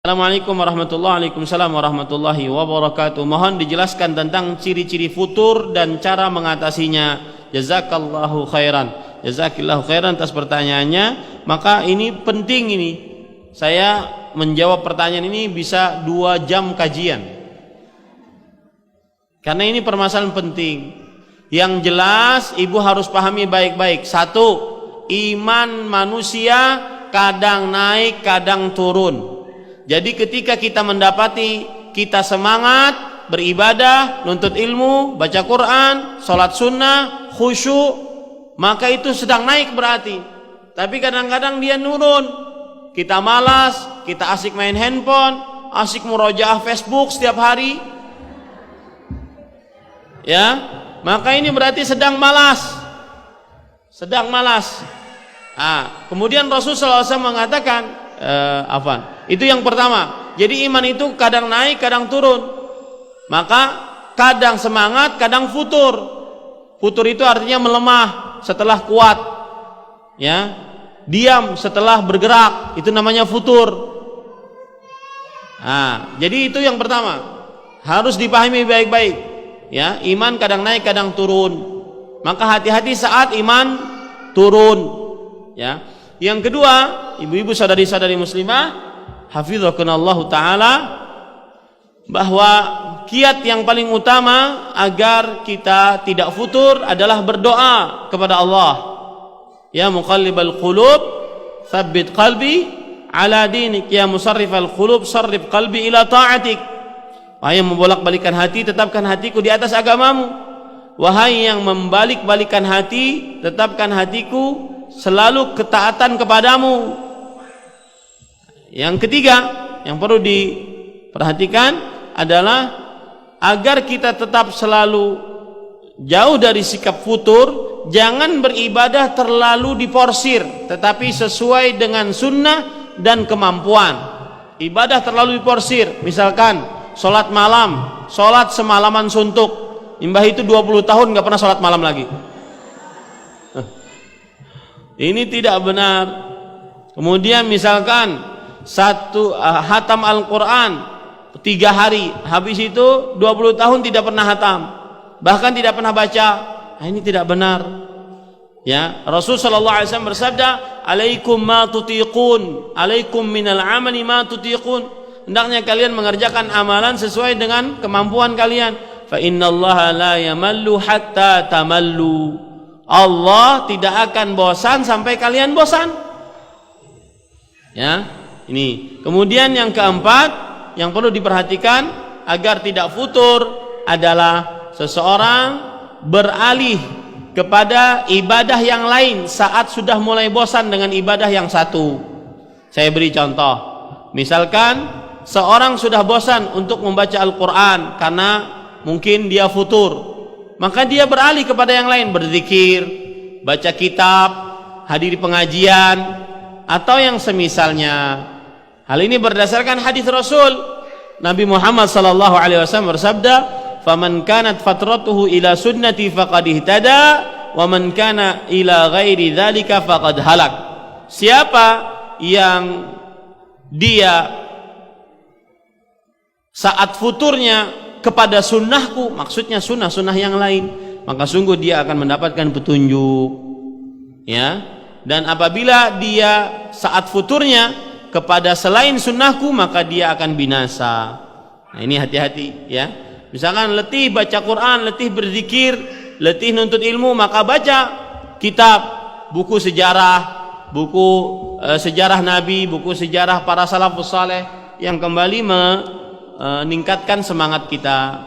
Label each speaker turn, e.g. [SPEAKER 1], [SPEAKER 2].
[SPEAKER 1] Assalamualaikum warahmatullahi wabarakatuh. Mohon dijelaskan tentang ciri-ciri futur dan cara mengatasinya. Jazakallahu khairan. Jazakillahu khairan atas pertanyaannya. Maka ini penting ini. Saya menjawab pertanyaan ini bisa 2 jam kajian. Karena ini permasalahan penting. Yang jelas ibu harus pahami baik-baik. 1. Iman manusia kadang naik, kadang turun. Jadi ketika kita mendapati kita semangat beribadah, nuntut ilmu, baca Quran, sholat sunnah, khusyuk, maka itu sedang naik berarti. Tapi kadang-kadang dia nurun. Kita malas, kita asik main handphone, asik murojaah Facebook setiap hari. Ya, maka ini berarti sedang malas. Sedang malas. Kemudian Rasulullah SAW mengatakan, itu yang pertama. Jadi iman itu kadang naik, kadang turun. Maka kadang semangat, kadang futur. Futur itu artinya melemah setelah kuat. Ya, diam setelah bergerak. Itu namanya futur. Jadi itu yang pertama. Harus dipahami baik-baik. Ya, iman kadang naik, kadang turun. Maka hati-hati saat iman turun. Ya. Yang kedua, ibu-ibu saudari-saudari muslimah, hafizakumullah taala, bahwa kiat yang paling utama agar kita tidak futur adalah berdoa kepada Allah. Ya muqallibal qulub, tsabbit qalbi ala dinik, ya musarrifal qulub, sarrif qalbi ila ta'atik. Wahai yang membolak-balikan hati, tetapkan hatiku di atas agamamu. Wahai yang membalik-balikan hati, tetapkan hatiku selalu ketaatan kepadamu. Yang ketiga yang perlu diperhatikan adalah agar kita tetap selalu jauh dari sikap futur. Jangan beribadah terlalu diporsir, tetapi sesuai dengan sunnah dan kemampuan. Ibadah terlalu diporsir, misalkan sholat malam, sholat semalaman suntuk. Mbah itu 20 tahun gak pernah sholat malam lagi. Ini tidak benar. Kemudian misalkan satu hatam Al-Quran 3 hari, habis itu 20 tahun tidak pernah hatam, bahkan tidak pernah baca. Ini tidak benar. Ya, Rasul sallallahu alaihi wasallam bersabda, "Alaikum ma tutiqun, alaikum minal amali ma tutiqun." Hendaknya kalian mengerjakan amalan sesuai dengan kemampuan kalian. Fa innallaha la yamallu hatta tamallu. Allah tidak akan bosan sampai kalian bosan. Ya, ini. Kemudian yang keempat yang perlu diperhatikan agar tidak futur adalah seseorang beralih kepada ibadah yang lain saat sudah mulai bosan dengan ibadah yang satu. Saya beri contoh. Misalkan seorang sudah bosan untuk membaca Al-Quran karena mungkin dia futur, maka dia beralih kepada yang lain, berzikir, baca kitab, hadiri pengajian, atau yang semisalnya. Hal ini berdasarkan hadis Rasul. Nabi Muhammad sallallahu alaihi wasallam bersabda, "Faman kanat fatratuhu ila sunnati faqad ihtada, wa man kana ila ghairi dzalika faqad halak." Siapa yang dia saat futurnya kepada sunnahku, maksudnya sunnah-sunnah yang lain, maka sungguh dia akan mendapatkan petunjuk. Ya, dan apabila dia saat futurnya kepada selain sunnahku, maka dia akan binasa. Nah, ini hati-hati ya. Misalkan letih baca Quran, letih berzikir, letih nuntut ilmu, maka baca kitab, buku sejarah, buku sejarah Nabi, buku sejarah para salafus saleh yang kembali meningkatkan semangat kita.